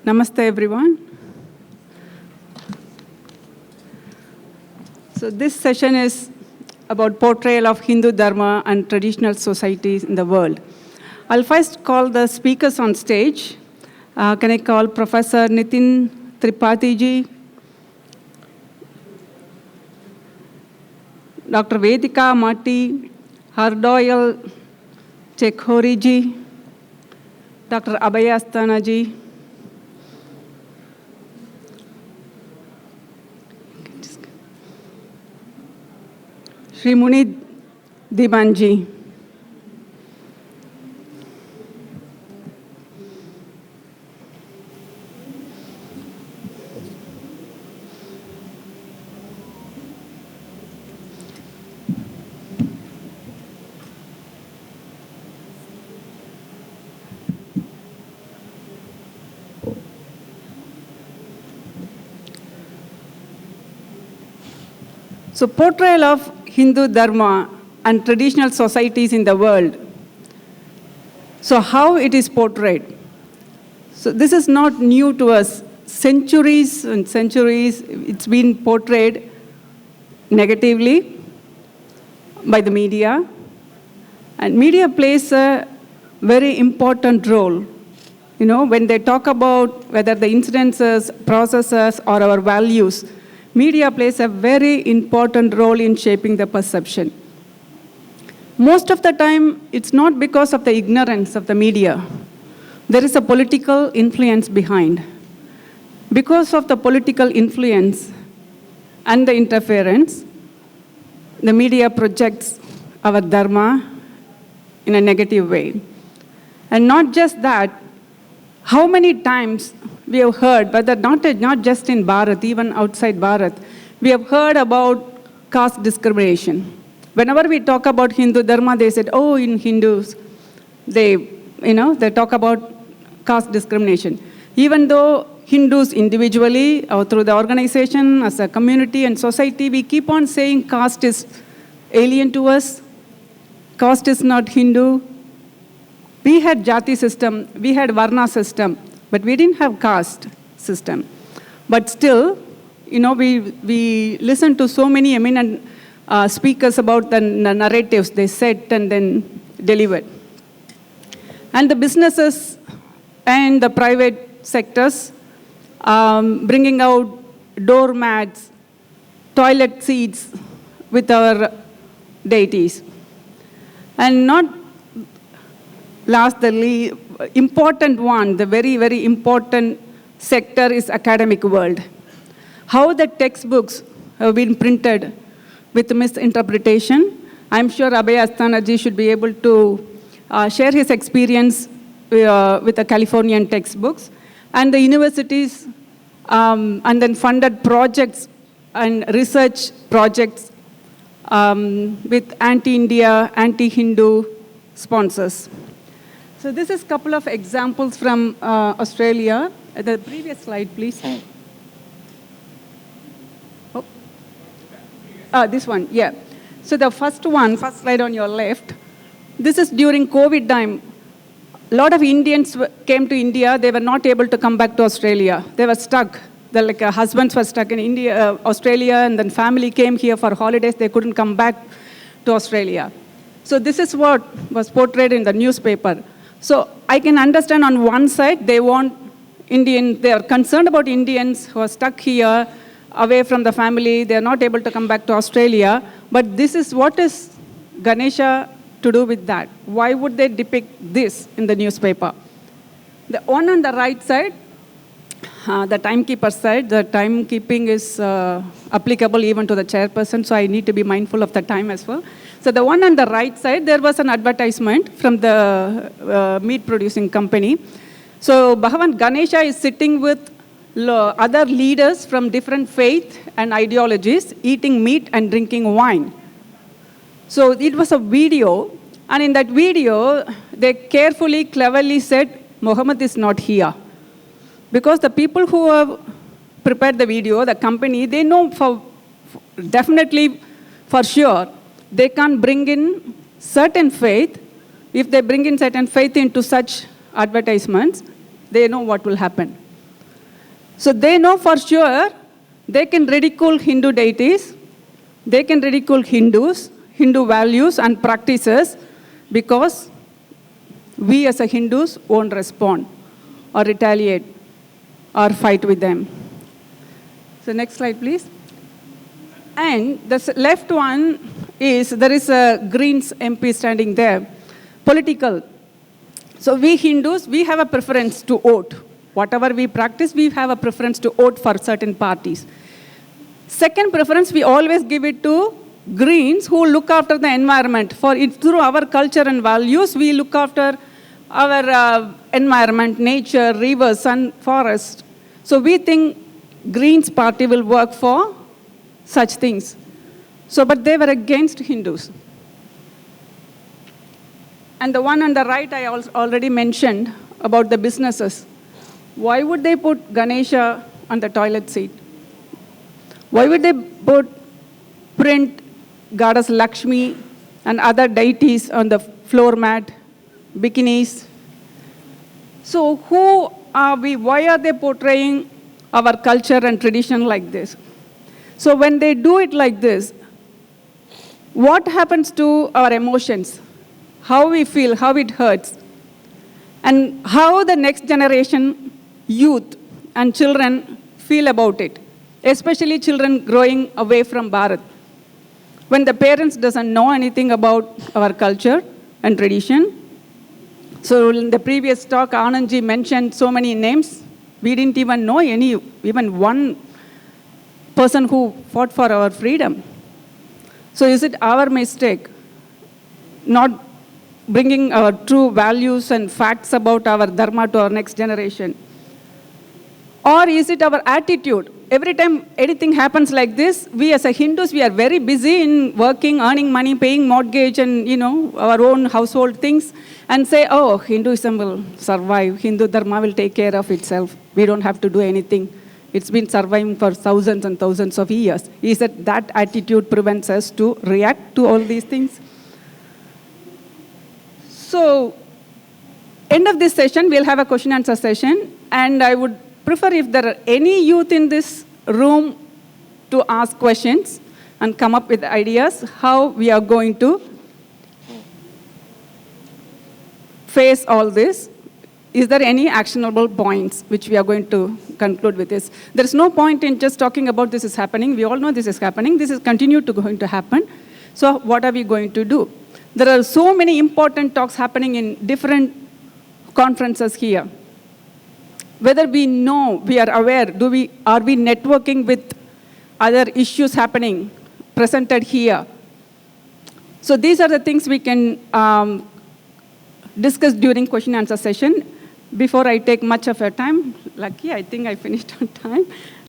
Namaste, everyone. So this session is about portrayal of Hindu Dharma and traditional societies in the world. I'll first call the speakers on stage. Can I call Professor Nitin Tripathi ji, Dr. Vedika Mati, Hardoyal Chekhori ji, Dr. Abhay Asthana ji, Shri Muni Dibanji. So, portrayal of Hindu Dharma and traditional societies in the world. So, how it is portrayed? So, this is not new to us. Centuries and centuries, it's been portrayed negatively by the media. And media plays a very important role. You know, when they talk about whether the incidences, processes, or our values, media plays a very important role in shaping the perception. Most of the time, it's not because of the ignorance of the media. There is a political influence behind. Because of the political influence and the interference, the media projects our Dharma in a negative way. And not just that, how many times we have heard, but not just in Bharat, even outside Bharat, we have heard about caste discrimination. Whenever we talk about Hindu Dharma, they said, oh, in Hindus, they talk about caste discrimination. Even though Hindus individually or through the organization, as a community and society, we keep on saying caste is alien to us, caste is not Hindu. We had Jati system, we had Varna system, but we didn't have caste system. But still, we listen to so many eminent speakers about the narratives they set and then delivered. And the businesses and the private sectors bringing out doormats, toilet seats with our deities. And not last, the important one, the very, very important sector is academic world. How the textbooks have been printed with misinterpretation. I'm sure Abhay Asthana ji should be able to share his experience with the Californian textbooks. And the universities and then funded projects and research projects with anti-India, anti-Hindu sponsors. So this is a couple of examples from Australia. The previous slide, please. This one, yeah. So the first slide on your left, this is during COVID time. A lot of Indians came to India. They were not able to come back to Australia. They were stuck. Husbands were stuck in India, Australia, and then family came here for holidays. They couldn't come back to Australia. So this is what was portrayed in the newspaper. So I can understand on one side, they are concerned about Indians who are stuck here, away from the family, they are not able to come back to Australia. But this is what is Ganesha to do with that? Why would they depict this in the newspaper? The one on the right side, the timekeeper side, the timekeeping is applicable even to the chairperson, so I need to be mindful of the time as well. So the one on the right side, there was an advertisement from the meat producing company. So Bhagavan Ganesha is sitting with other leaders from different faith and ideologies, eating meat and drinking wine. So it was a video, and in that video, they carefully, cleverly said, Muhammad is not here. Because the people who have prepared the video, the company, they know definitely for sure, they can't bring in certain faith. If they bring in certain faith into such advertisements, they know what will happen. So they know for sure they can ridicule Hindu deities, they can ridicule Hindus, Hindu values and practices, because we as a Hindus won't respond or retaliate or fight with them. So next slide, please. And the left one is, there is a Greens MP standing there, political. So we Hindus, we have a preference to vote. Whatever we practice, we have a preference to vote for certain parties. Second preference, we always give it to Greens, who look after the environment. For it, through our culture and values, we look after our environment, nature, rivers, and forests. So we think Greens party will work for such things. So, but they were against Hindus. And the one on the right, I already mentioned about the businesses. Why would they put Ganesha on the toilet seat? Why would they print goddess Lakshmi and other deities on the floor mat, bikinis? So who are we? Why are they portraying our culture and tradition like this? So when they do it like this, what happens to our emotions? How we feel, how it hurts, and how the next generation youth and children feel about it, especially children growing away from Bharat. When the parents doesn't know anything about our culture and tradition. So in the previous talk, Anandji mentioned so many names. We didn't even know even one person who fought for our freedom. So is it our mistake not bringing our true values and facts about our Dharma to our next generation? Or is it our attitude? Every time anything happens like this, we as a Hindus, we are very busy in working, earning money, paying mortgage and, our own household things, and say, oh, Hinduism will survive. Hindu Dharma will take care of itself. We don't have to do anything. It's been surviving for thousands and thousands of years. Is that attitude prevents us to react to all these things? So, end of this session, we'll have a question and answer session, and I would prefer if there are any youth in this room to ask questions and come up with ideas how we are going to face all this. Is there any actionable points which we are going to conclude with this? There is no point in just talking about this is happening. We all know this is happening. This is going to happen. So what are we going to do? There are so many important talks happening in different conferences here. Whether we know, we are aware, are we networking with other issues happening, presented here? So these are the things we can discuss during question and answer session. Before I take much of your time, lucky, I think I finished on time.